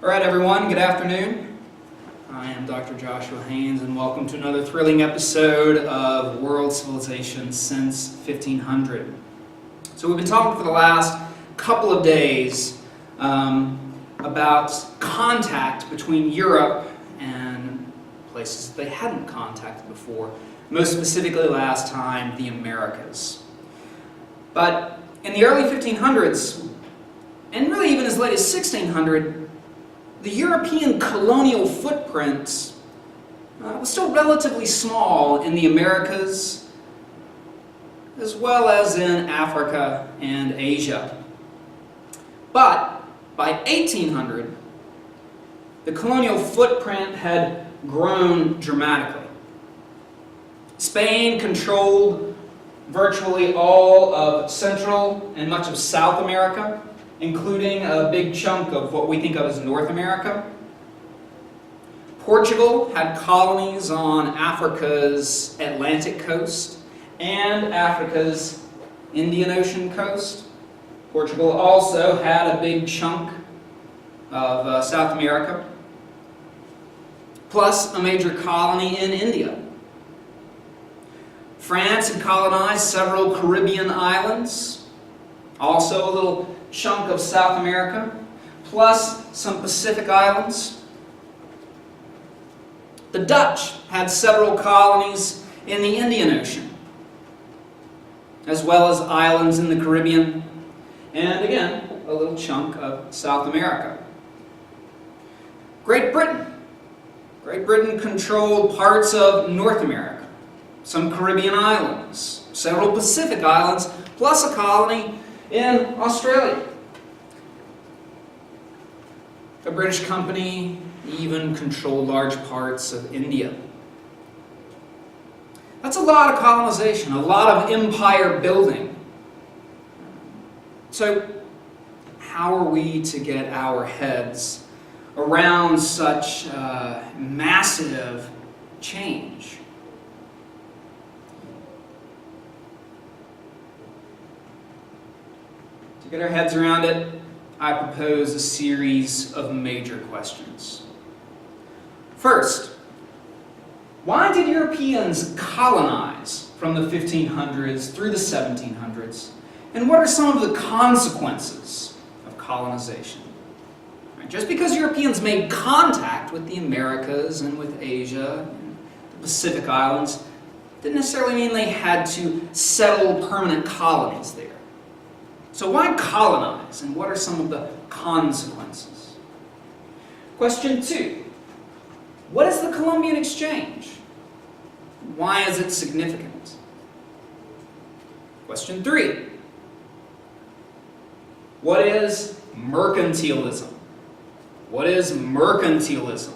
All right, everyone, good afternoon. I am Dr. Joshua Haynes, and welcome to another thrilling episode of World Civilization Since 1500. So we've been talking for the last couple of days about contact between Europe and places that they hadn't contacted before, most specifically last time, the Americas. But in the early 1500s, and really even as late as 1600, the European colonial footprint was still relatively small in the Americas, as well as in Africa and Asia. But by 1800, the colonial footprint had grown dramatically. Spain controlled virtually all of Central and much of South America, including a big chunk of what we think of as North America. Portugal had colonies on Africa's Atlantic coast and Africa's Indian Ocean coast. Portugal also had a big chunk of South America, plus a major colony in India. France had colonized several Caribbean islands, also a little chunk of South America, plus some Pacific islands. The Dutch had several colonies in the Indian Ocean, as well as islands in the Caribbean, and again, a little chunk of South America. Great Britain controlled parts of North America, some Caribbean islands, several Pacific islands, plus a colony in Australia. The British company even controlled large parts of India. That's a lot of colonization, a lot of empire building. So, how are we to get our heads around such massive change? To get our heads around it, I propose a series of major questions. First, why did Europeans colonize from the 1500s through the 1700s? And what are some of the consequences of colonization? Just because Europeans made contact with the Americas and with Asia and the Pacific Islands didn't necessarily mean they had to settle permanent colonies there. So why colonize, and what are some of the consequences? Question 2. What is the Columbian Exchange? Why is it significant? Question 3. What is mercantilism? What is mercantilism?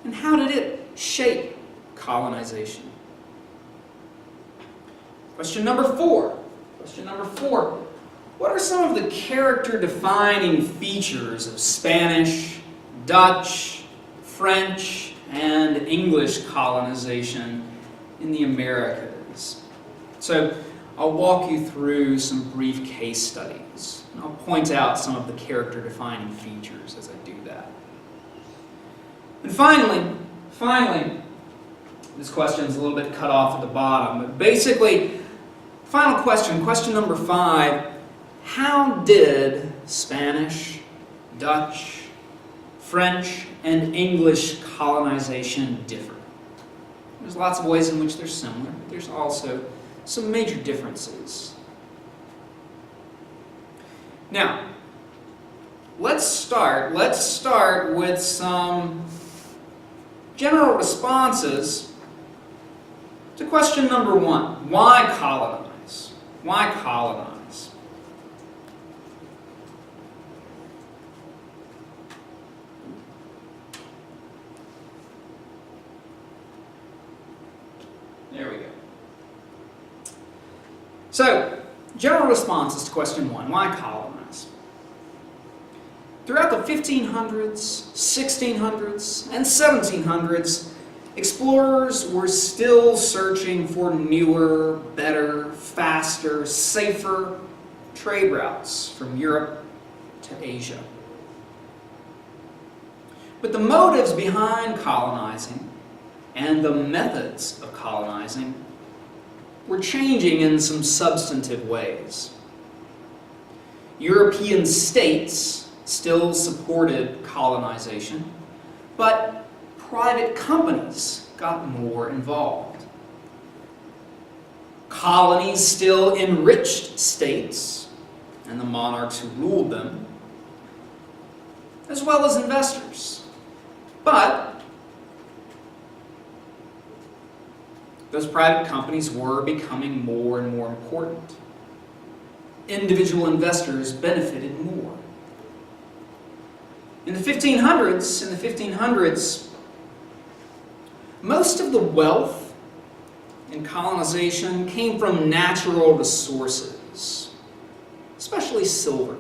And how did it shape colonization? Question number 4. What are some of the character-defining features of Spanish, Dutch, French, and English colonization in the Americas? So, I'll walk you through some brief case studies, and I'll point out some of the character-defining features as I do that. And finally, this question is a little bit cut off at the bottom, but basically, final question number 5, how did Spanish, Dutch, French, and English colonization differ? There's lots of ways in which they're similar, but there's also some major differences. Now, let's start with some general responses to question number 1. Why colonize? Why colonize? There we go. So, general responses to question 1. Why colonize? Throughout the 1500s, 1600s, and 1700s, explorers were still searching for newer, better, faster, safer trade routes from Europe to Asia. But the motives behind colonizing and the methods of colonizing were changing in some substantive ways. European states still supported colonization, but private companies got more involved. Colonies still enriched states and the monarchs who ruled them, as well as investors. But those private companies were becoming more and more important. Individual investors benefited more. In the 1500s, most of the wealth in colonization came from natural resources, especially silver.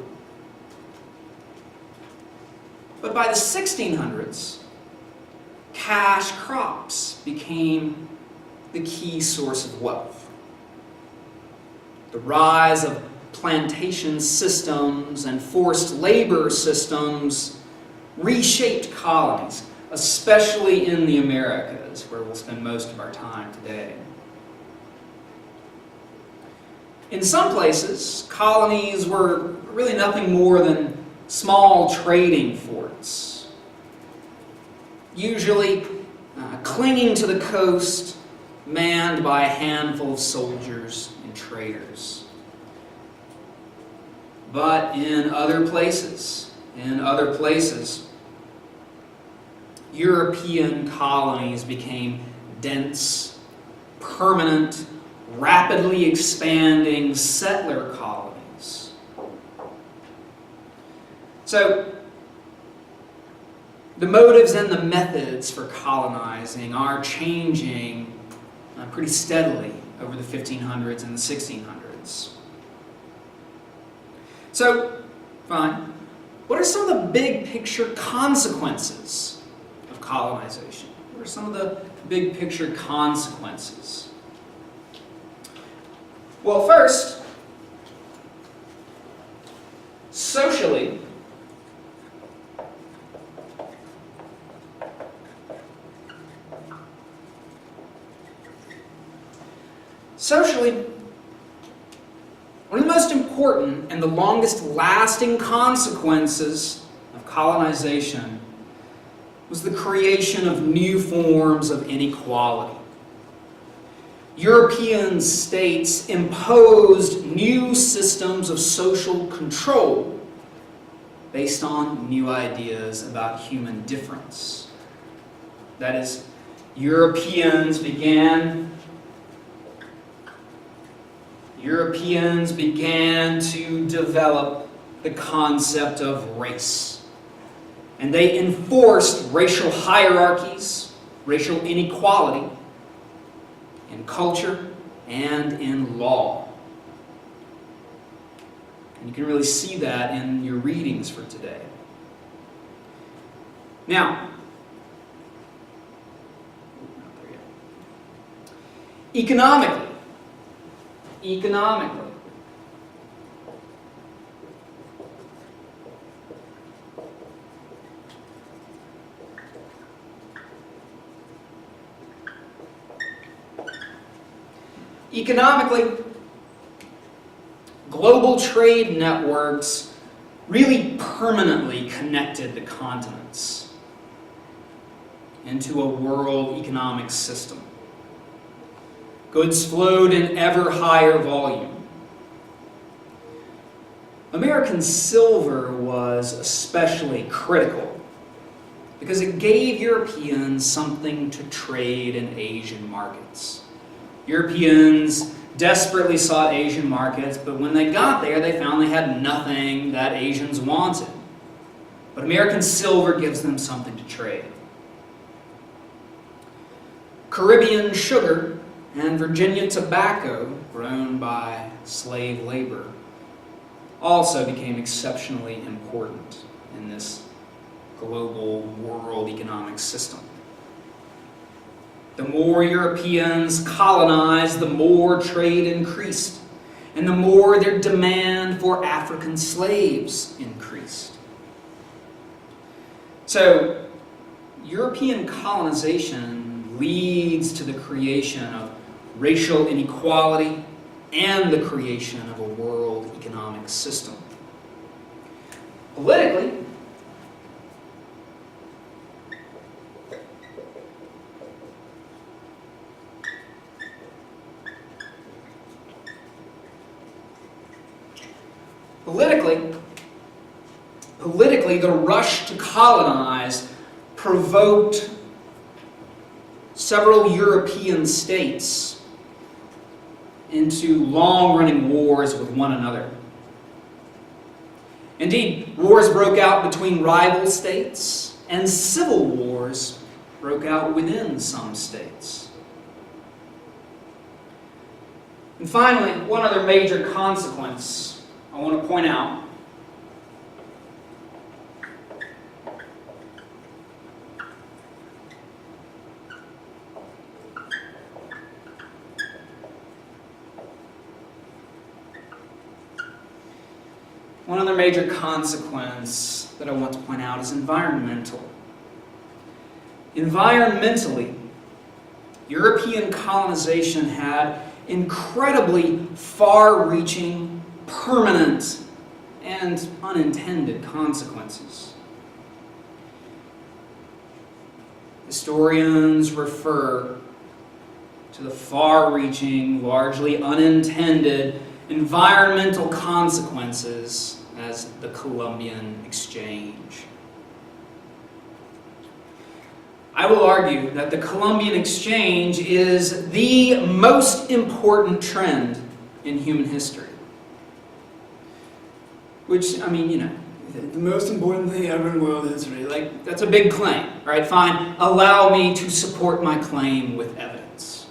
But by the 1600s, cash crops became the key source of wealth. The rise of plantation systems and forced labor systems reshaped colonies, especially in the Americas, where we'll spend most of our time today. In some places, colonies were really nothing more than small trading forts, usually clinging to the coast, manned by a handful of soldiers and traders. But in other places, European colonies became dense, permanent, rapidly expanding settler colonies. So, the motives and the methods for colonizing are changing pretty steadily over the 1500s and the 1600s. So, fine. What are some of the big picture consequences of colonization? What are some of the big picture consequences? Well, first, socially, one of the most important and the longest lasting consequences of colonization was the creation of new forms of inequality. European states imposed new systems of social control based on new ideas about human difference. That is, Europeans began to develop the concept of race. And they enforced racial hierarchies, racial inequality, in culture and in law. And you can really see that in your readings for today. Now, economically, global trade networks really permanently connected the continents into a world economic system. Goods flowed in ever higher volume. American silver was especially critical because it gave Europeans something to trade in Asian markets. Europeans desperately sought Asian markets, but when they got there, they found they had nothing that Asians wanted. But American silver gives them something to trade. Caribbean sugar and Virginia tobacco, grown by slave labor, also became exceptionally important in this global world economic system. The more Europeans colonized, the more trade increased, and the more their demand for African slaves increased. So, European colonization leads to the creation of racial inequality and the creation of a world economic system. Politically, the rush to colonize provoked several European states into long-running wars with one another. Indeed, wars broke out between rival states, and civil wars broke out within some states. And finally, one other major consequence I want to point out. One other major consequence that I want to point out is environmental. Environmentally, European colonization had incredibly far-reaching, permanent, and unintended consequences. Historians refer to the far-reaching, largely unintended environmental consequences as the Columbian Exchange. I will argue that the Columbian Exchange is the most important trend in human history. Which, I mean, the most important thing ever in world history. Like, that's a big claim, right? Fine, allow me to support my claim with evidence.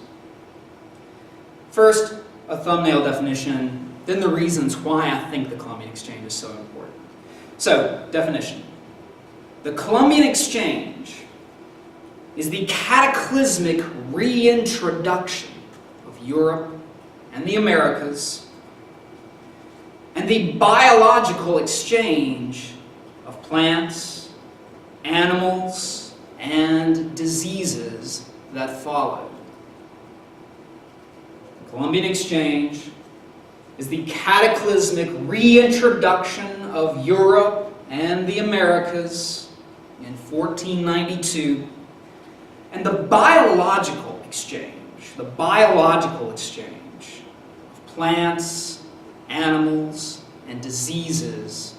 First, a thumbnail definition, then the reasons why I think the Columbian Exchange is so important. So, definition. The Columbian Exchange is the cataclysmic reintroduction of Europe and the Americas and the biological exchange of plants, animals, and diseases that followed. The Columbian Exchange is the cataclysmic reintroduction of Europe and the Americas in 1492, and the biological exchange of plants, animals, and diseases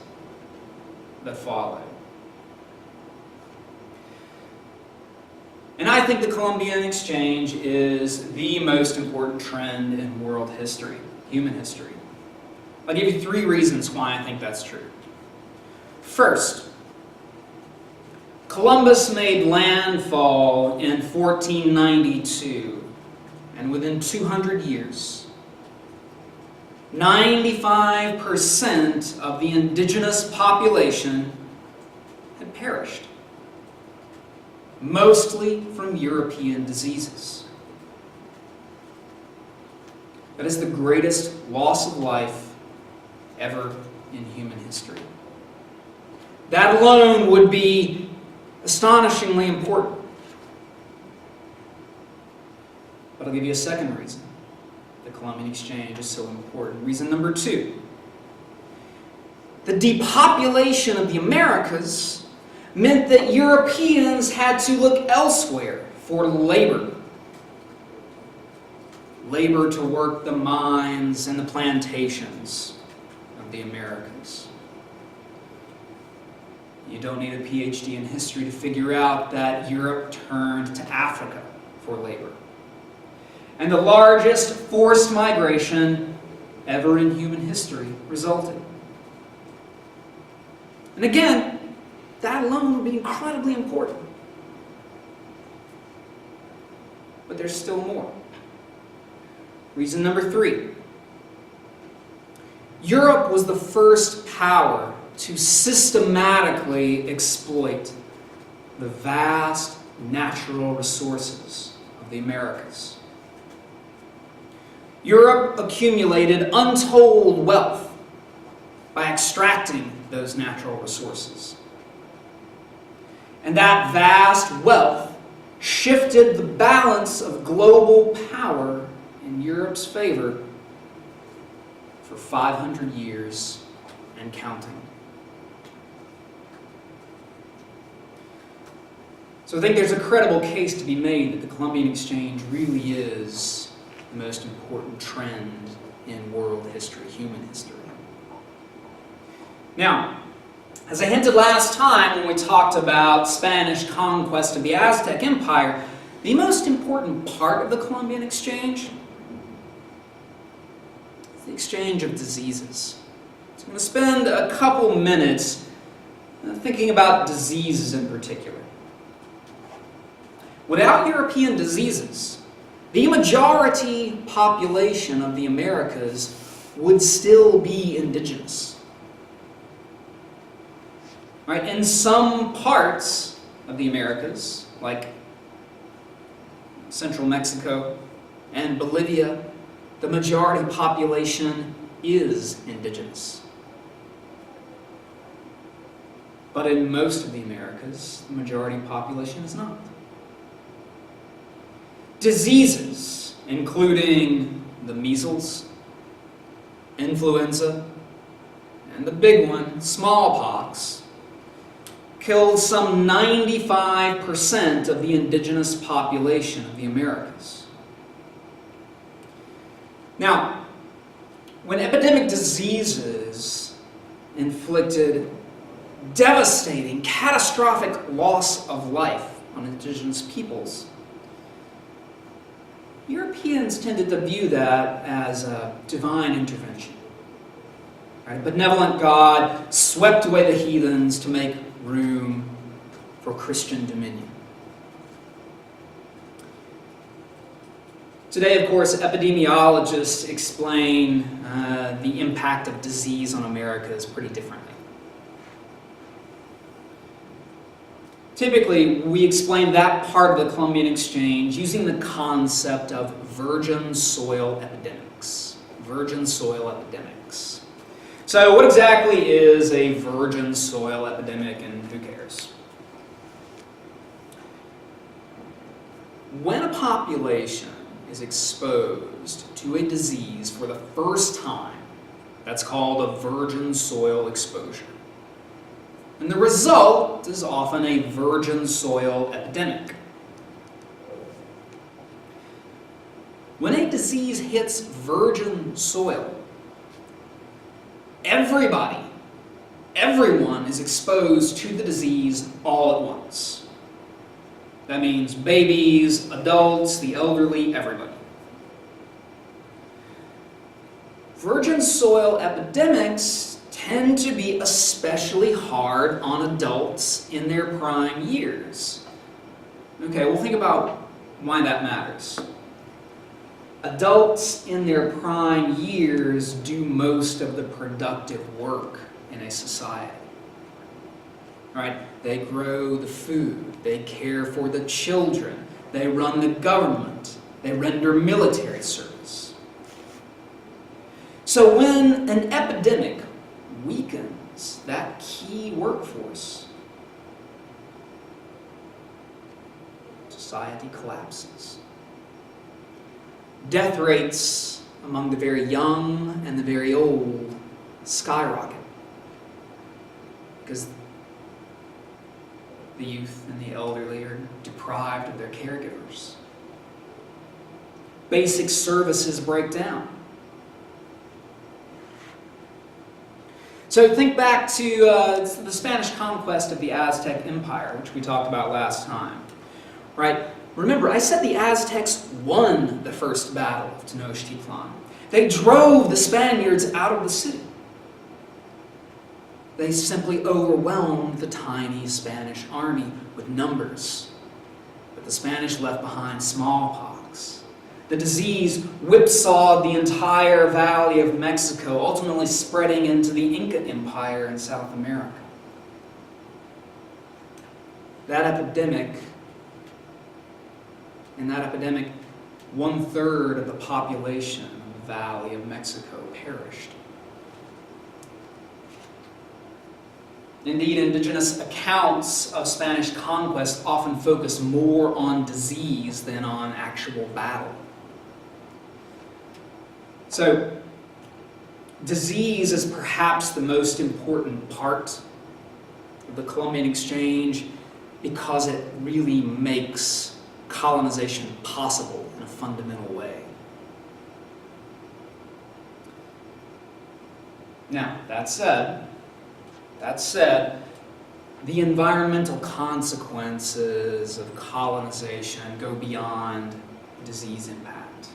that followed. And I think the Columbian Exchange is the most important trend in world history, human history. I'll give you 3 reasons why I think that's true. First, Columbus made landfall in 1492, and within 200 years, 95% of the indigenous population had perished, mostly from European diseases. That is the greatest loss of life ever in human history. That alone would be astonishingly important. But I'll give you a second reason the Columbian Exchange is so important. Reason number 2. The depopulation of the Americas meant that Europeans had to look elsewhere for labor. Labor to work the mines and the plantations of the Americas. You don't need a PhD in history to figure out that Europe turned to Africa for labor. And the largest forced migration ever in human history resulted. And again, that alone would be incredibly important. But there's still more. Reason number 3. Europe was the first power to systematically exploit the vast natural resources of the Americas. Europe accumulated untold wealth by extracting those natural resources. And that vast wealth shifted the balance of global power in Europe's favor for 500 years and counting. So I think there's a credible case to be made that the Columbian Exchange really is the most important trend in world history, human history. Now, as I hinted last time when we talked about Spanish conquest of the Aztec Empire, the most important part of the Columbian Exchange is the exchange of diseases. So I'm going to spend a couple minutes thinking about diseases in particular. Without European diseases, the majority population of the Americas would still be indigenous. Right? In some parts of the Americas, like central Mexico and Bolivia, the majority population is indigenous. But in most of the Americas, the majority population is not. Diseases, including the measles, influenza, and the big one, smallpox, killed some 95% of the indigenous population of the Americas. Now, when epidemic diseases inflicted devastating, catastrophic loss of life on indigenous peoples, Europeans tended to view that as a divine intervention. Right? A benevolent God swept away the heathens to make room for Christian dominion. Today, of course, epidemiologists explain the impact of disease on Americas pretty differently. Typically, we explain that part of the Columbian Exchange using the concept of virgin soil epidemics. Virgin soil epidemics. So what exactly is a virgin soil epidemic, and who cares? When a population is exposed to a disease for the first time, that's called a virgin soil exposure. And the result is often a virgin soil epidemic. When a disease hits virgin soil, everyone is exposed to the disease all at once. That means babies, adults, the elderly, everybody. Virgin soil epidemics tend to be especially hard on adults in their prime years. Okay, well, think about why that matters. Adults in their prime years do most of the productive work in a society. Right? They grow the food, they care for the children, they run the government, they render military service. So when an epidemic weakens that key workforce, society collapses. Death rates among the very young and the very old skyrocket because the youth and the elderly are deprived of their caregivers. Basic services break down. So think back to the Spanish conquest of the Aztec Empire, which we talked about last time. Right? Remember, I said the Aztecs won the first battle of Tenochtitlan. They drove the Spaniards out of the city. They simply overwhelmed the tiny Spanish army with numbers. But the Spanish left behind smallpox. The disease whipsawed the entire valley of Mexico, ultimately spreading into the Inca Empire in South America. In that epidemic, 1/3 of the population of the Valley of Mexico perished. Indeed, indigenous accounts of Spanish conquest often focus more on disease than on actual battle. So, disease is perhaps the most important part of the Columbian Exchange because it really makes colonization possible in a fundamental way. Now, that said, the environmental consequences of colonization go beyond disease impact.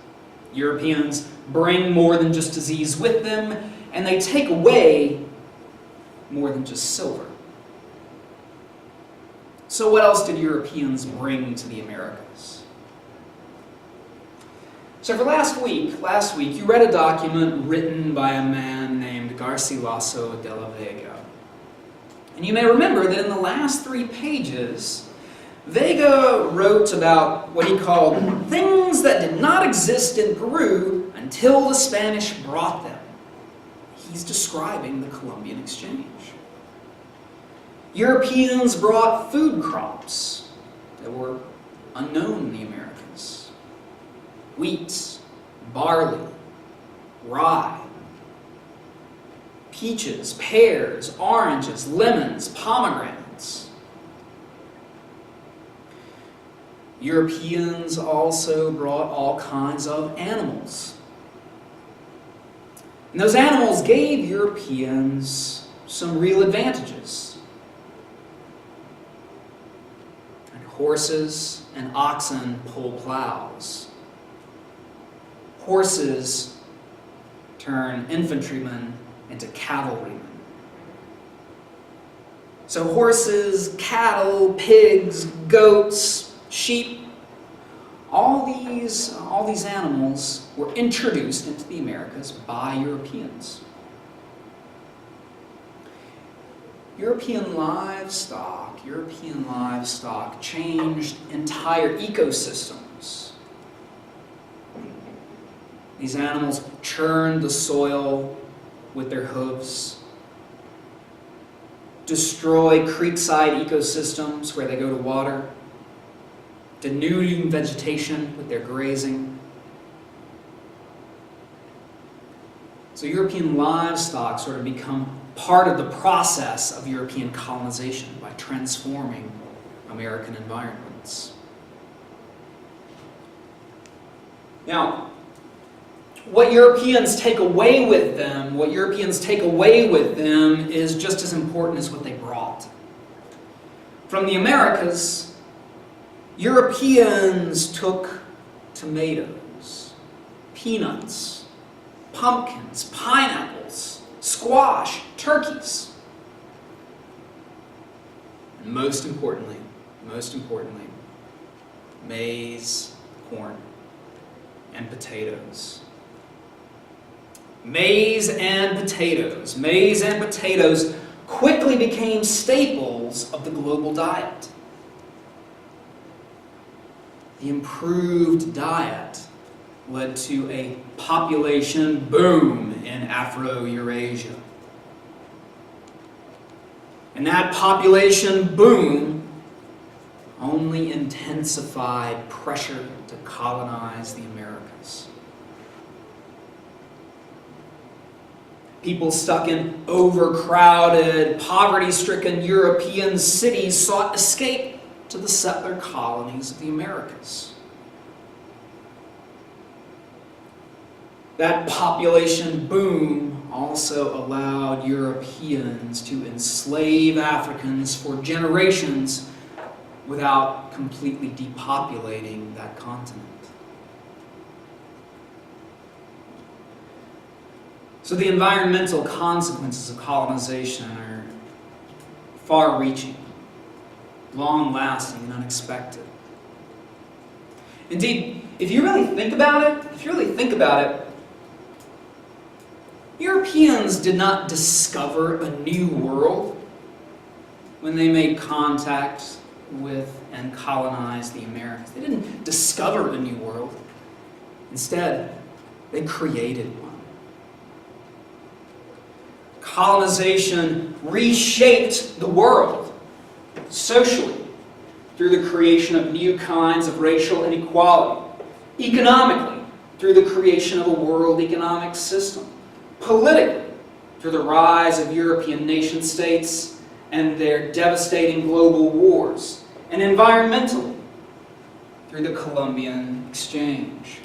Europeans bring more than just disease with them, and they take away more than just silver. So what else did Europeans bring to the Americas? So for last week, you read a document written by a man named Garcilaso de la Vega. And you may remember that in the last 3 pages, Vega wrote about what he called things that did not exist in Peru until the Spanish brought them. He's describing the Columbian Exchange. Europeans brought food crops that were unknown in the Americas. Wheat, barley, rye, peaches, pears, oranges, lemons, pomegranates. Europeans also brought all kinds of animals. And those animals gave Europeans some real advantages. And horses and oxen pull plows. Horses turn infantrymen into cavalrymen. So horses, cattle, pigs, goats, sheep, all these animals were introduced into the Americas by Europeans. European livestock changed entire ecosystems. These animals churned the soil with their hooves, destroy creekside ecosystems where they go to water, denuding vegetation with their grazing. So European livestock sort of become part of the process of European colonization by transforming American environments. Now, what Europeans take away with them is just as important as what they brought. From the Americas, Europeans took tomatoes, peanuts, pumpkins, pineapples, squash, turkeys, and most importantly, maize, corn, and potatoes. Maize and potatoes quickly became staples of the global diet. The improved diet led to a population boom in Afro-Eurasia. And that population boom only intensified pressure to colonize the Americas. People stuck in overcrowded, poverty-stricken European cities sought escape to the settler colonies of the Americas. That population boom also allowed Europeans to enslave Africans for generations without completely depopulating that continent. So the environmental consequences of colonization are far-reaching, long-lasting, and unexpected. Indeed, if you really think about it, Europeans did not discover a new world when they made contact with and colonized the Americas. They didn't discover a new world. Instead, they created one. Colonization reshaped the world socially through the creation of new kinds of racial inequality, economically through the creation of a world economic system, politically through the rise of European nation-states and their devastating global wars, and environmentally through the Columbian Exchange.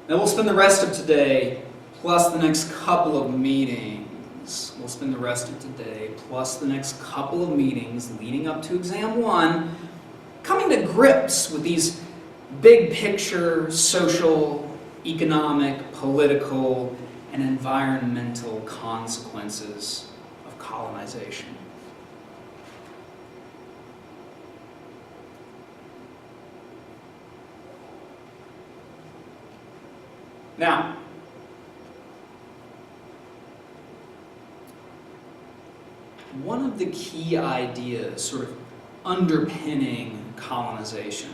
Now we'll spend the rest of today, plus the next couple of meetings, leading up to Exam 1, coming to grips with these big picture social, economic, political, and environmental consequences of colonization. Now, one of the key ideas sort of underpinning colonization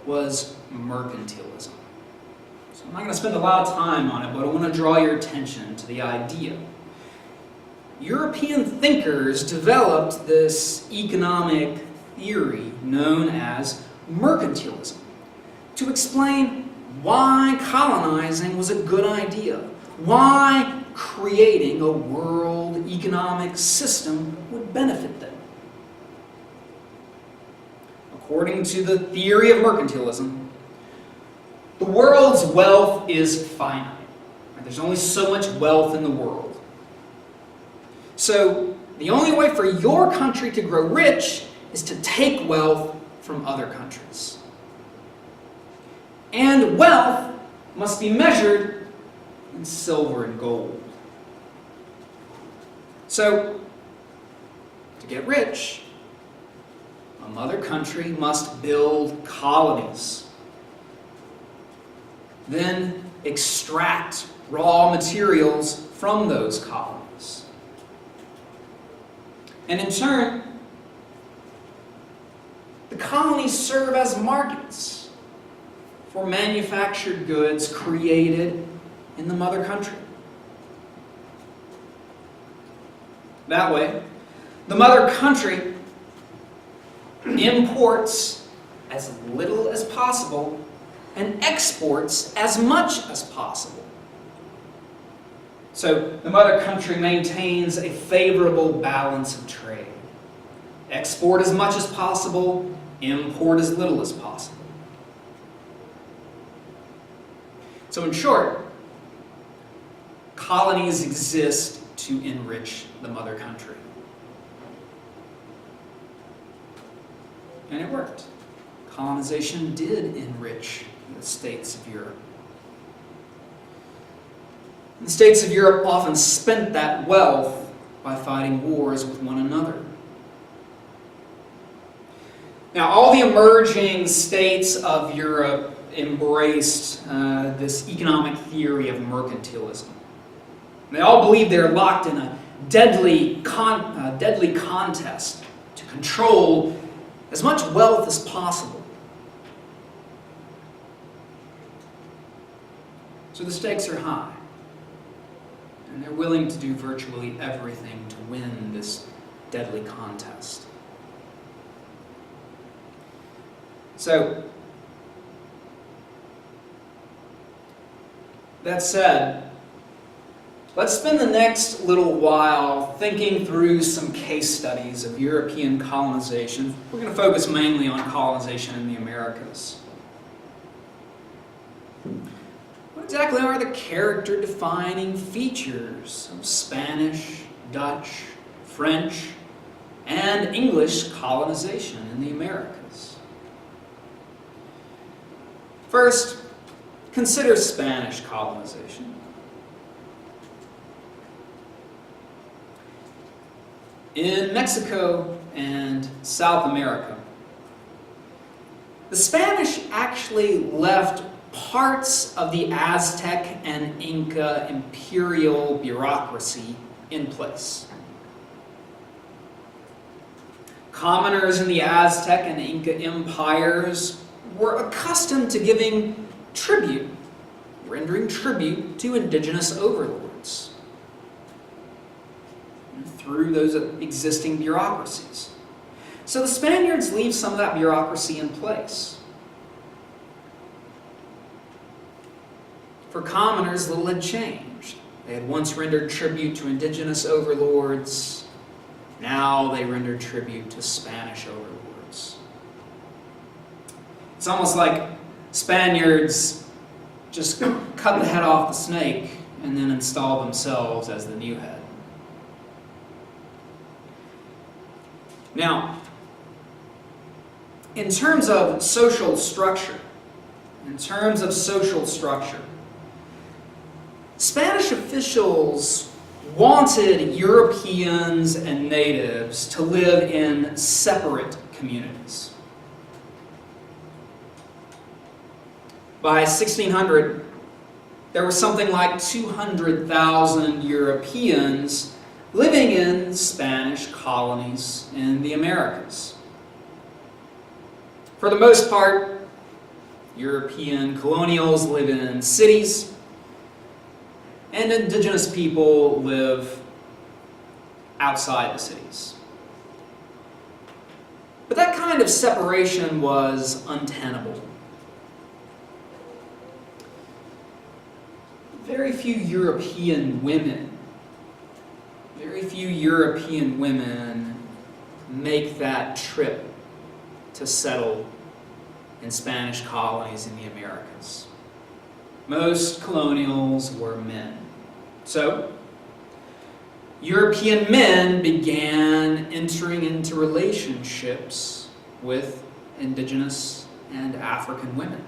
was mercantilism. So I'm not going to spend a lot of time on it, but I want to draw your attention to the idea. European thinkers developed this economic theory known as mercantilism to explain why colonizing was a good idea, why creating a world economic system would benefit them. According to the theory of mercantilism, the world's wealth is finite. There's only so much wealth in the world. So the only way for your country to grow rich is to take wealth from other countries. And wealth must be measured in silver and gold. So, to get rich, a mother country must build colonies, then extract raw materials from those colonies. And in turn, the colonies serve as markets for manufactured goods created in the mother country. That way, the mother country imports as little as possible and exports as much as possible. So the mother country maintains a favorable balance of trade. Export as much as possible, import as little as possible. So in short, colonies exist to enrich the mother country. And it worked. Colonization did enrich the states of Europe. The states of Europe often spent that wealth by fighting wars with one another. Now, all the emerging states of Europe embraced this economic theory of mercantilism. They all believe they're locked in a deadly contest to control as much wealth as possible. So the stakes are high, and they're willing to do virtually everything to win this deadly contest. So, that said, let's spend the next little while thinking through some case studies of European colonization. We're going to focus mainly on colonization in the Americas. What exactly are the character-defining features of Spanish, Dutch, French, and English colonization in the Americas? First, consider Spanish colonization. In Mexico and South America, the Spanish actually left parts of the Aztec and Inca imperial bureaucracy in place. Commoners in the Aztec and Inca empires were accustomed to giving tribute, rendering tribute to indigenous overlords through those existing bureaucracies. So the Spaniards leave some of that bureaucracy in place. For commoners, little had changed. They had once rendered tribute to indigenous overlords. Now they rendered tribute to Spanish overlords. It's almost like Spaniards just cut the head off the snake and then install themselves as the new head. Now, in terms of social structure, Spanish officials wanted Europeans and natives to live in separate communities. By 1600, there were something like 200,000 Europeans living in Spanish colonies in the Americas. For the most part, European colonials live in cities, and indigenous people live outside the cities. But that kind of separation was untenable. Very few European women make that trip to settle in Spanish colonies in the Americas. Most colonials were men. So, European men began entering into relationships with indigenous and African women.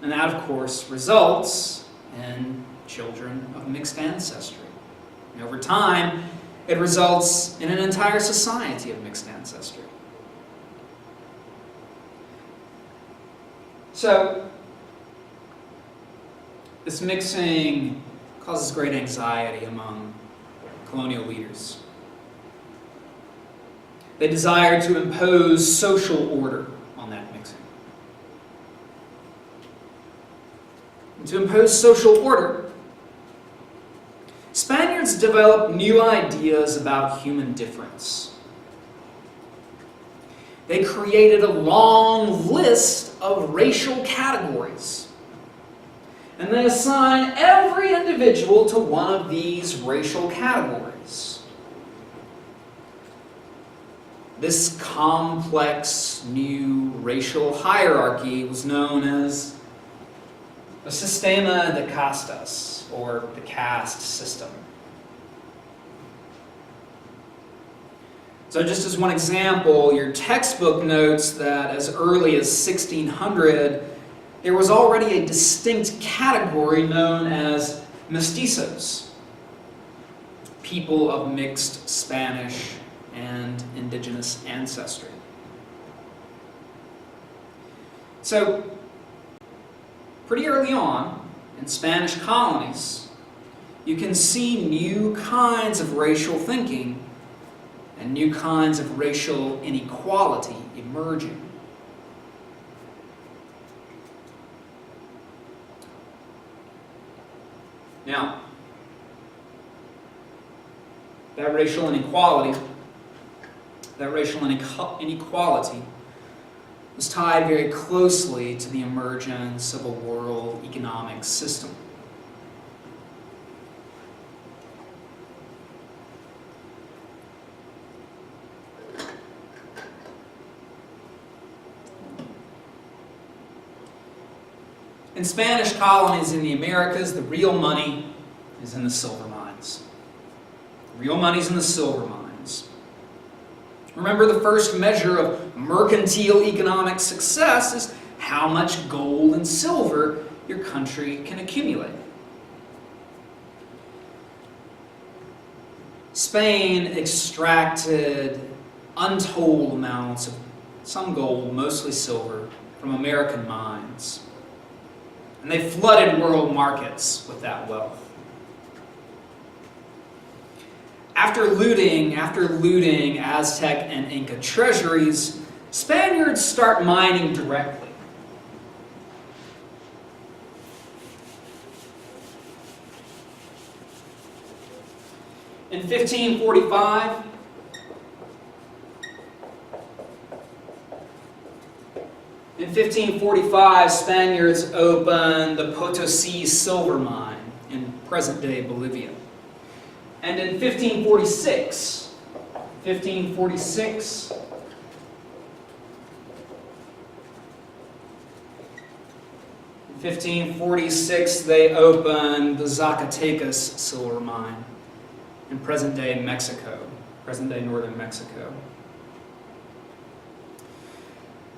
And that, of course, results in children of mixed ancestry. And over time, it results in an entire society of mixed ancestry. So, this mixing causes great anxiety among colonial leaders. They desired to impose social order on that mixing. And to impose social order, Spaniards developed new ideas about human difference. They created a long list of racial categories, and they assign every individual to one of these racial categories. This complex new racial hierarchy was known as the Sistema de Castas, or the caste system. So just as one example, your textbook notes that as early as 1600, there was already a distinct category known as mestizos, people of mixed Spanish and indigenous ancestry. So, pretty early on, in Spanish colonies, you can see new kinds of racial thinking and new kinds of racial inequality emerging. Now, that racial inequality was tied very closely to the emergence of a world economic system. In Spanish colonies in the Americas, the real money is in the silver mines. The real money's in the silver mines. Remember, the first measure of mercantile economic success is how much gold and silver your country can accumulate. Spain extracted untold amounts of some gold, mostly silver, from American mines. And they flooded world markets with that wealth. After looting Aztec and Inca treasuries, Spaniards start mining directly. In 1545, Spaniards opened the Potosi silver mine in present-day Bolivia. And in 1546, they opened the Zacatecas silver mine in present-day Mexico, present-day northern Mexico.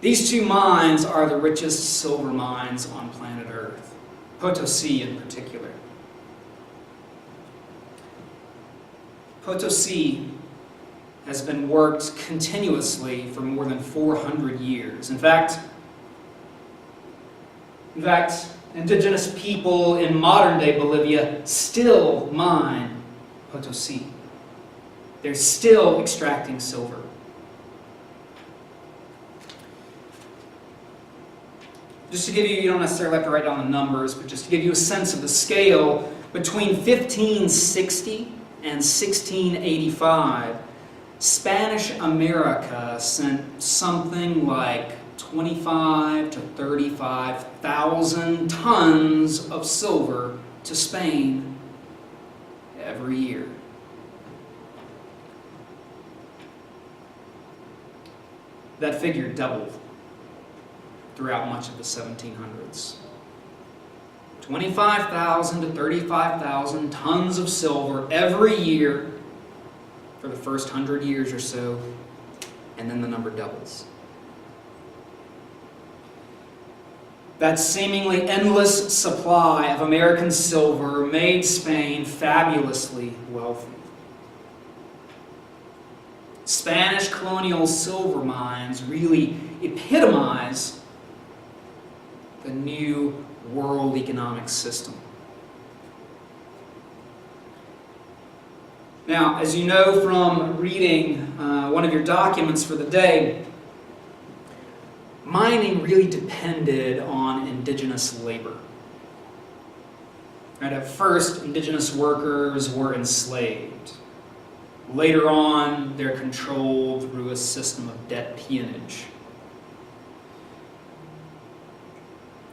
These two mines are the richest silver mines on planet Earth, Potosi in particular. Potosi has been worked continuously for more than 400 years. In fact, indigenous people in modern-day Bolivia still mine Potosi. They're still extracting silver. Just to give you don't necessarily have to write down the numbers, but just to give you a sense of the scale, between 1560 and 1685, Spanish America sent something like 25 to 35,000 tons of silver to Spain every year. That figure doubled throughout much of the 1700s. 25,000 to 35,000 tons of silver every year for the first 100 years or so, and then the number doubles. That seemingly endless supply of American silver made Spain fabulously wealthy. Spanish colonial silver mines really epitomize the new world economic system. Now, as you know from reading one of your documents for the day, mining really depended on indigenous labor. Right, at first, indigenous workers were enslaved. Later on, they're controlled through a system of debt peonage.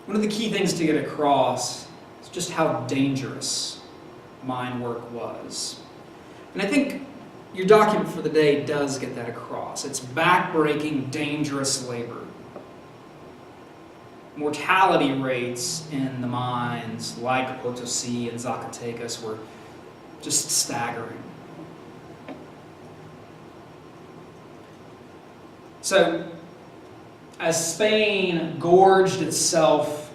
One of the key things to get across is just how dangerous mine work was. And I think your document for the day does get that across. It's backbreaking, dangerous labor. Mortality rates in the mines, like Potosi and Zacatecas, were just staggering. So, as Spain gorged itself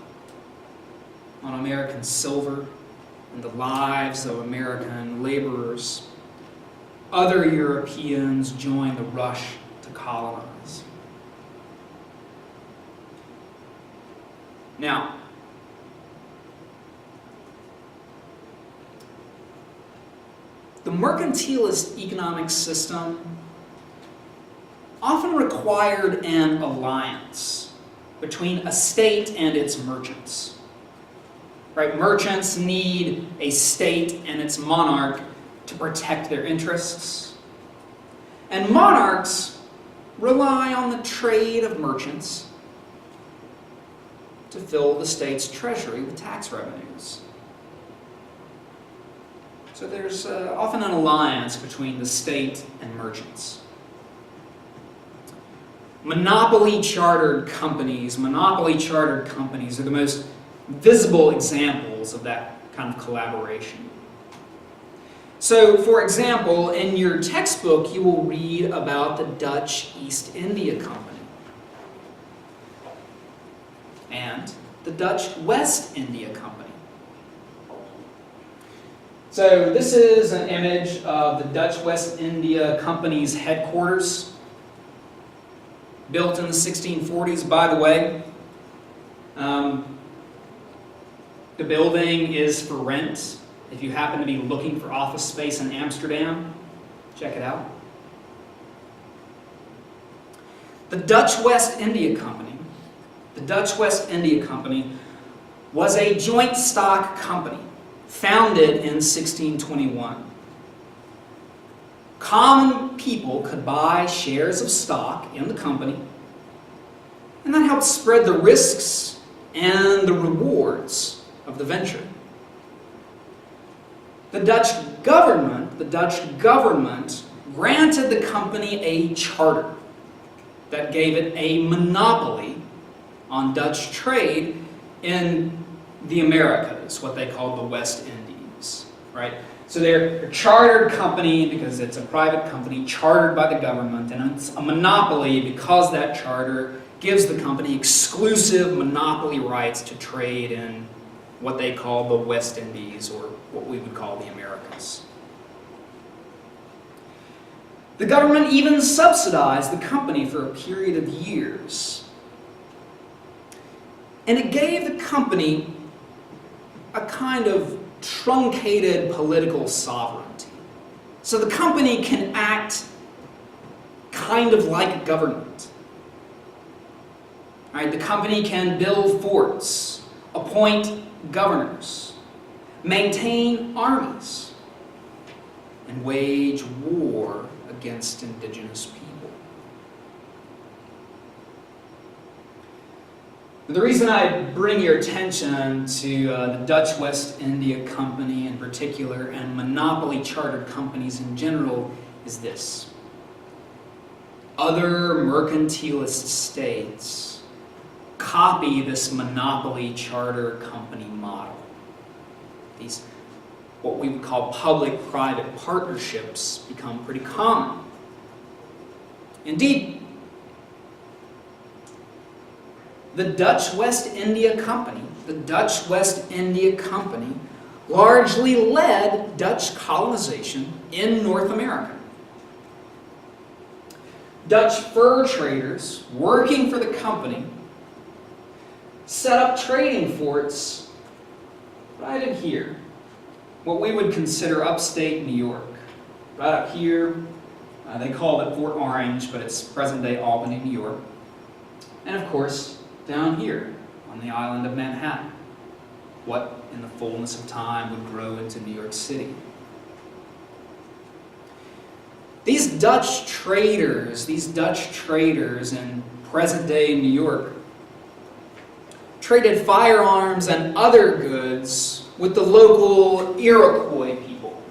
on American silver and the lives of American laborers, other Europeans joined the rush to colonize. Now, the mercantilist economic system often required an alliance between a state and its merchants. Right? Merchants need a state and its monarch to protect their interests. And monarchs rely on the trade of merchants to fill the state's treasury with tax revenues. So there's often an alliance between the state and merchants. Monopoly chartered companies are the most visible examples of that kind of collaboration. So, for example, in your textbook, you will read about the Dutch East India Company and the Dutch West India Company. So, this is an image of the Dutch West India Company's headquarters, built in the 1640s, by the way. The building is for rent. If you happen to be looking for office space in Amsterdam, check it out. The Dutch West India Company was a joint stock company founded in 1621. common people could buy shares of stock in the company, and that helped spread the risks and the rewards of the venture. The Dutch government granted the company a charter that gave it a monopoly on Dutch trade in the Americas, what they called the West Indies, right? So they're a chartered company because it's a private company chartered by the government, and it's a monopoly because that charter gives the company exclusive monopoly rights to trade in what they call the West Indies, or what we would call the Americas. The government even subsidized the company for a period of years. And it gave the company a kind of truncated political sovereignty. So the company can act kind of like government. Right? The company can build forts, appoint governors, maintain armies, and wage war against indigenous people. The reason I bring your attention to the Dutch West India Company in particular, and monopoly chartered companies in general, is this. Other mercantilist states copy this monopoly charter company model. These, what we would call public-private partnerships, become pretty common. Indeed, the Dutch West India Company largely led Dutch colonization in North America. Dutch fur traders working for the company set up trading forts right in here, what we would consider upstate New York. Right up here, they called it Fort Orange, but it's present-day Albany, New York. And of course, down here on the island of Manhattan, what in the fullness of time would grow into New York City. These Dutch traders in present-day New York traded firearms and other goods with the local Iroquois people.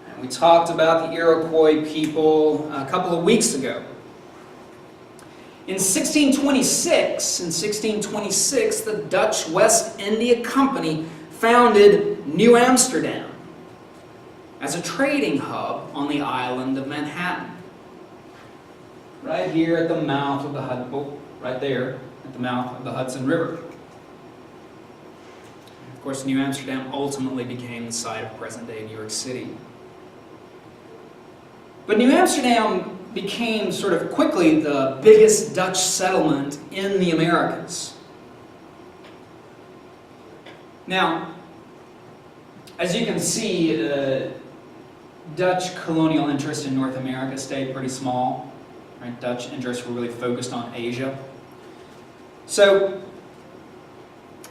And we talked about the Iroquois people a couple of weeks ago. In 1626, the Dutch West India Company founded New Amsterdam as a trading hub on the island of Manhattan. Right here at the mouth of the Hudson River. Of course, New Amsterdam ultimately became the site of present-day New York City. But New Amsterdam became sort of quickly the biggest Dutch settlement in the Americas. Now, as you can see, Dutch colonial interest in North America stayed pretty small. Right? Dutch interests were really focused on Asia. So,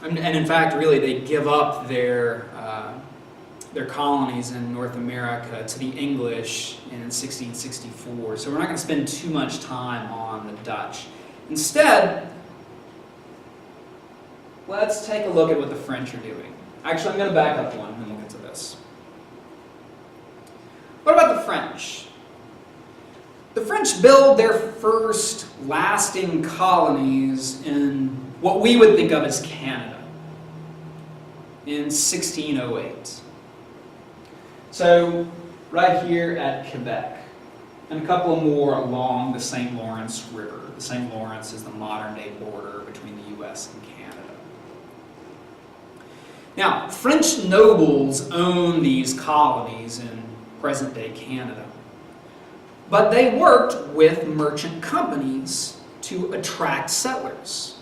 and in fact, really, they give up their colonies in North America to the English in 1664. So we're not going to spend too much time on the Dutch. Instead, let's take a look at what the French are doing. Actually, I'm going to back up one, and then we'll get to this. What about the French? The French build their first lasting colonies in what we would think of as Canada in 1608. So, right here at Quebec, and a couple more along the St. Lawrence River. The St. Lawrence is the modern-day border between the U.S. and Canada. Now, French nobles owned these colonies in present-day Canada. But they worked with merchant companies to attract settlers.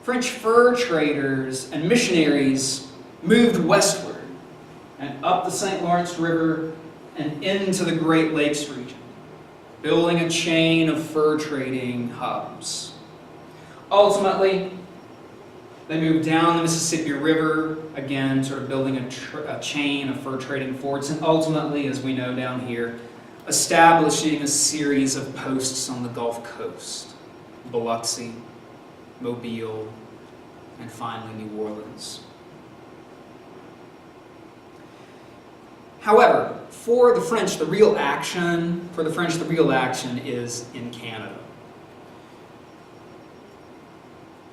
French fur traders and missionaries moved westward and up the St. Lawrence River and into the Great Lakes region, building a chain of fur trading hubs. Ultimately, They moved down the Mississippi River, again, sort of building a chain of fur trading forts, and ultimately, as we know down here, establishing a series of posts on the Gulf Coast: Biloxi, Mobile, and finally New Orleans. However, for the French, the real action is in Canada.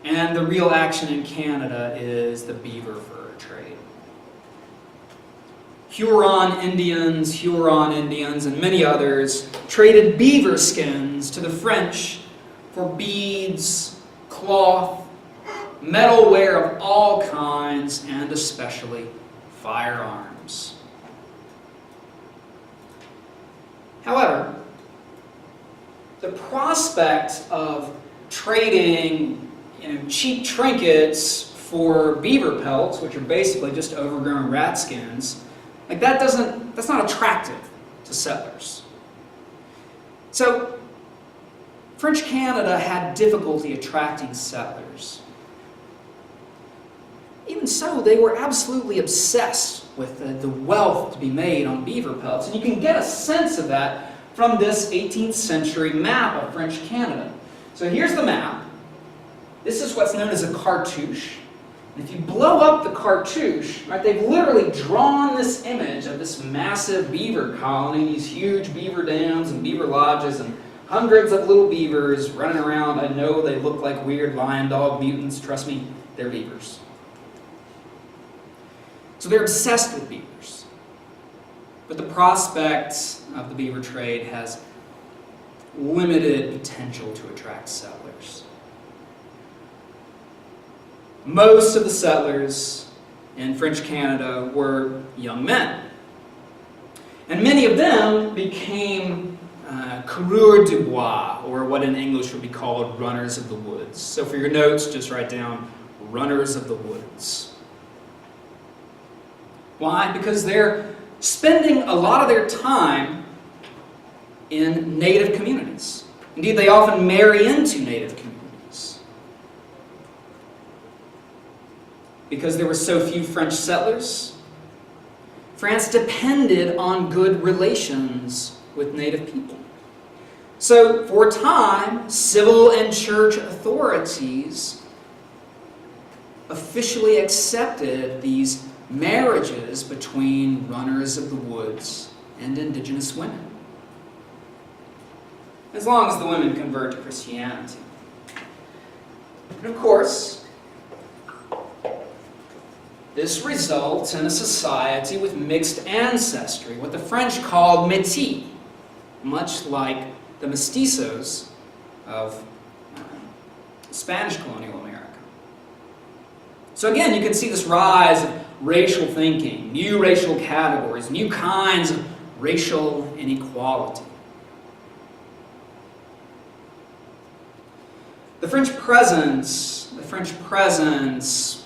And the real action in Canada is the beaver fur trade. Huron Indians, and many others traded beaver skins to the French for beads, cloth, metalware of all kinds, and especially firearms. However, the prospect of trading cheap trinkets for beaver pelts, which are basically just overgrown rat skins, that's not attractive to settlers. So, French Canada had difficulty attracting settlers. Even so, they were absolutely obsessed with the wealth to be made on beaver pelts. And you can get a sense of that from this 18th century map of French Canada. So here's the map. This is what's known as a cartouche. And if you blow up the cartouche, right, they've literally drawn this image of this massive beaver colony, these huge beaver dams and beaver lodges, and hundreds of little beavers running around. I know they look like weird lion dog mutants. Trust me, they're beavers. So they're obsessed with beavers. But the prospect of the beaver trade has limited potential to attract settlers. Most of the settlers in French Canada were young men. And many of them became coureurs de bois, or what in English would be called runners of the woods. So for your notes, just write down runners of the woods. Why? Because they're spending a lot of their time in native communities. Indeed, they often marry into native communities. Because there were so few French settlers, France depended on good relations with native people. So, for a time, civil and church authorities officially accepted these marriages between runners of the woods and indigenous women, as long as the women convert to Christianity. And of course, this results in a society with mixed ancestry, what the French called métis, much like the mestizos of Spanish colonial America. So again, you can see this rise of racial thinking, new racial categories, new kinds of racial inequality. The French presence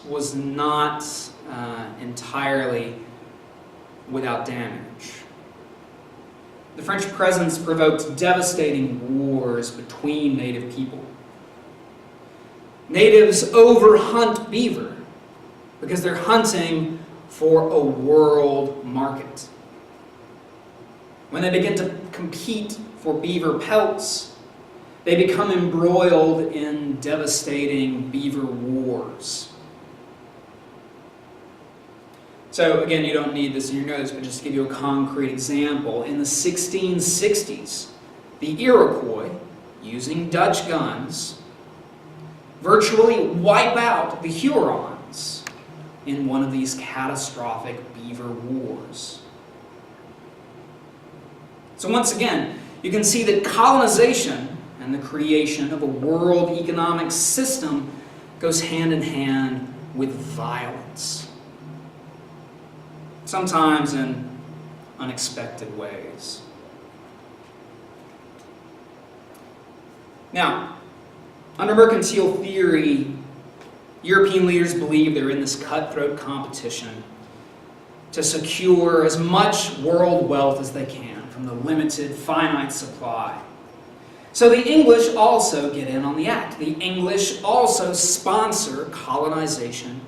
was not entirely without damage. The French presence provoked devastating wars between native people. Natives overhunt beaver because they're hunting for a world market. When they begin to compete for beaver pelts, they become embroiled in devastating beaver wars. So again, you don't need this in your notes, but just to give you a concrete example, in the 1660s, the Iroquois, using Dutch guns, virtually wipe out the Hurons in one of these catastrophic beaver wars. So once again, you can see that colonization and the creation of a world economic system goes hand in hand with violence, sometimes in unexpected ways. Now, under mercantile theory, European leaders believe they're in this cutthroat competition to secure as much world wealth as they can from the limited, finite supply. So the English also get in on the act. The English also sponsor colonization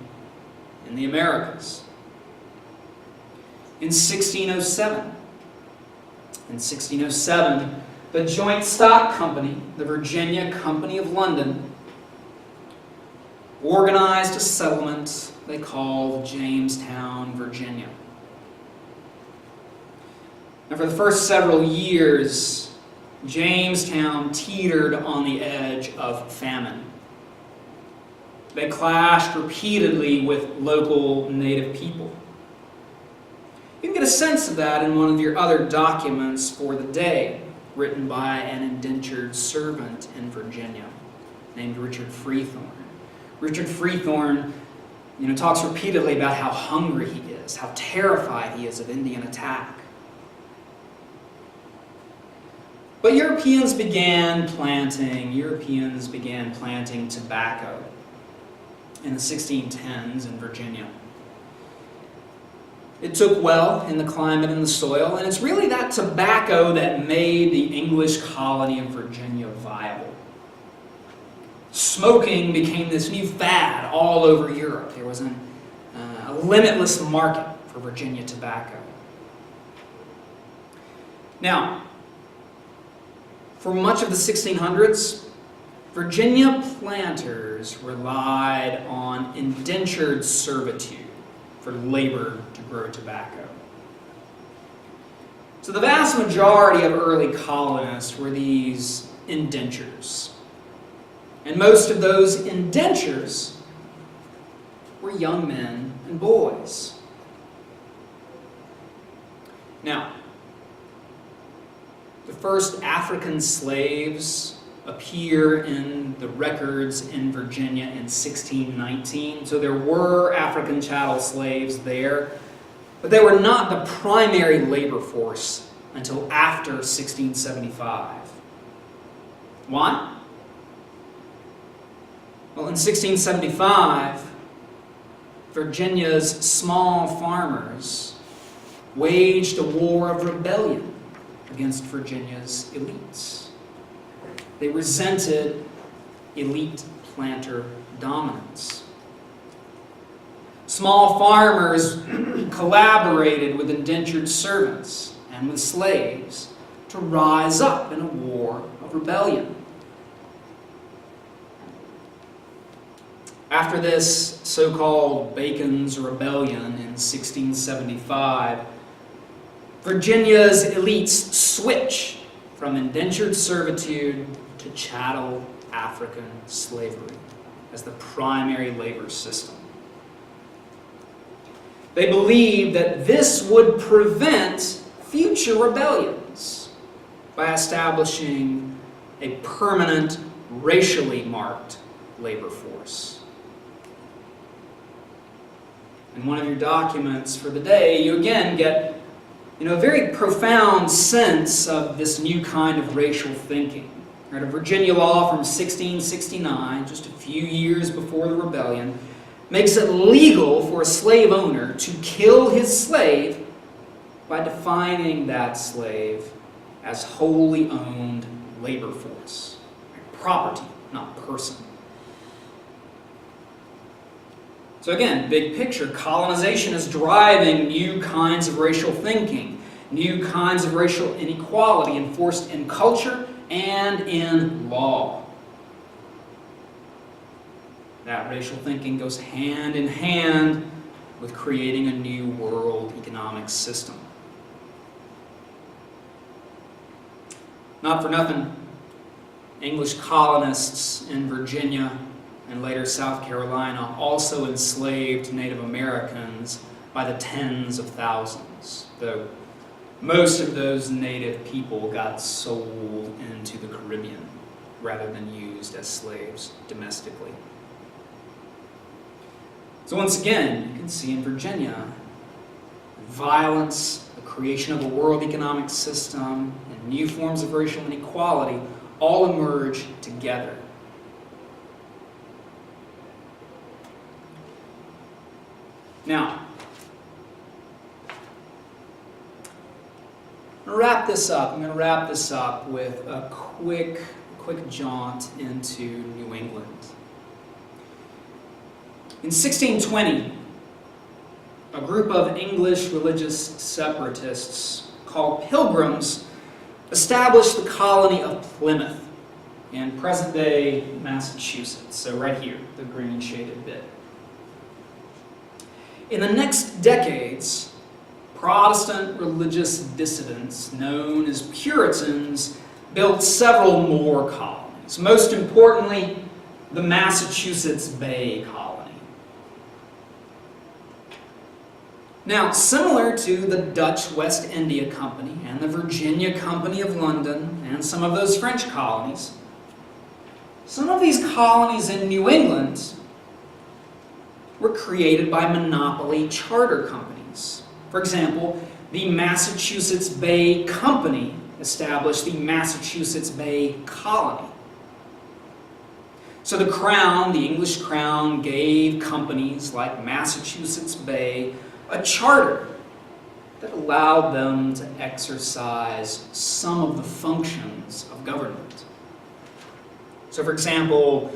in the Americas. In 1607, the Joint Stock Company, the Virginia Company of London, organized a settlement they called Jamestown, Virginia. Now, for the first several years, Jamestown teetered on the edge of famine. They clashed repeatedly with local native people. You can get a sense of that in one of your other documents for the day, written by an indentured servant in Virginia named Richard Freethorn. Richard Freethorn, talks repeatedly about how hungry he is, how terrified he is of Indian attack. But Europeans began planting tobacco in the 1610s in Virginia. It took well in the climate and the soil, and it's really that tobacco that made the English colony of Virginia viable. Smoking became this new fad all over Europe. There was a limitless market for Virginia tobacco. Now, for much of the 1600s, Virginia planters relied on indentured servitude for labor to grow tobacco. So the vast majority of early colonists were these indentures. And most of those indentures were young men and boys. Now, the first African slaves appear in the records in Virginia in 1619. So there were African chattel slaves there, but they were not the primary labor force until after 1675. Why? Well, in 1675, Virginia's small farmers waged a war of rebellion against Virginia's elites. They resented elite planter dominance. Small farmers collaborated with indentured servants and with slaves to rise up in a war of rebellion. After this so-called Bacon's Rebellion in 1675, Virginia's elites switch from indentured servitude to chattel African slavery as the primary labor system. They believed that this would prevent future rebellions by establishing a permanent, racially marked labor force. In one of your documents for the day, you again get a very profound sense of this new kind of racial thinking. Right, a Virginia law from 1669, just a few years before the rebellion, makes it legal for a slave owner to kill his slave by defining that slave as wholly owned labor force. Property, not person. So again, big picture, colonization is driving new kinds of racial thinking, new kinds of racial inequality enforced in culture and in law. That racial thinking goes hand in hand with creating a new world economic system. Not for nothing, English colonists in Virginia and later South Carolina also enslaved Native Americans by the tens of thousands, though most of those native people got sold into the Caribbean rather than used as slaves domestically. So once again, you can see in Virginia, violence, the creation of a world economic system, and new forms of racial inequality all emerge together. Now, I'm going to wrap this up. I'm going to wrap this up with a quick jaunt into New England. In 1620, a group of English religious separatists called Pilgrims established the colony of Plymouth in present-day Massachusetts, so right here, the green shaded bit. In the next decades, Protestant religious dissidents known as Puritans built several more colonies, most importantly, the Massachusetts Bay Colony. Now, similar to the Dutch West India Company and the Virginia Company of London and some of those French colonies, some of these colonies in New England were created by monopoly charter companies. For example, the Massachusetts Bay Company established the Massachusetts Bay Colony. So the Crown, the English Crown, gave companies like Massachusetts Bay a charter that allowed them to exercise some of the functions of government. So for example,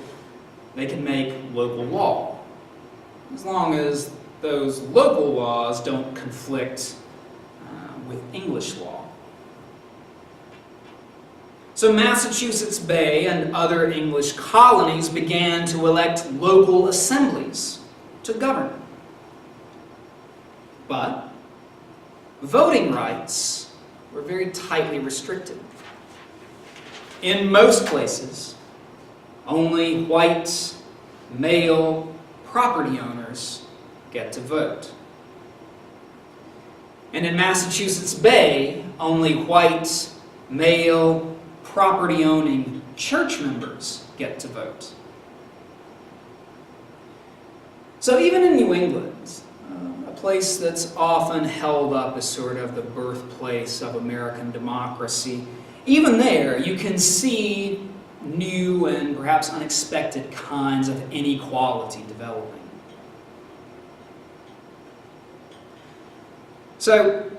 they can make local law, as long as those local laws don't conflict with English law. So Massachusetts Bay and other English colonies began to elect local assemblies to govern. But voting rights were very tightly restricted. In most places, only white, male property owners get to vote. And in Massachusetts Bay, only white, male, property-owning church members get to vote. So even in New England, a place that's often held up as sort of the birthplace of American democracy, even there you can see new and perhaps unexpected kinds of inequality developing. So,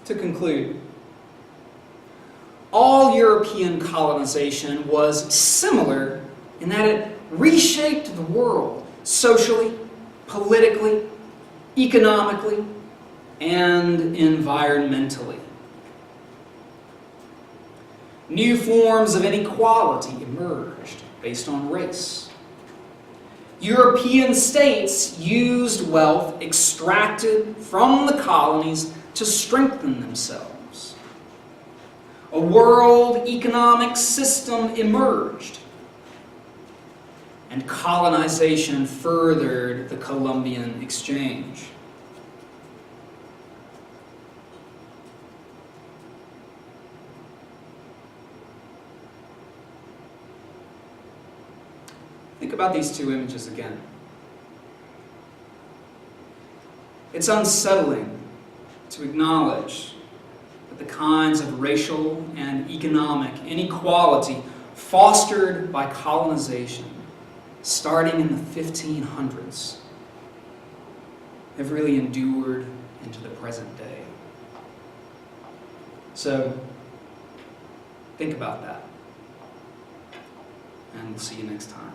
to conclude, all European colonization was similar in that it reshaped the world socially, politically, economically, and environmentally. New forms of inequality emerged based on race. European states used wealth extracted from the colonies to strengthen themselves. A world economic system emerged, and colonization furthered the Columbian Exchange. Think about these two images again. It's unsettling to acknowledge that the kinds of racial and economic inequality fostered by colonization, starting in the 1500s, have really endured into the present day. So, think about that. And we'll see you next time.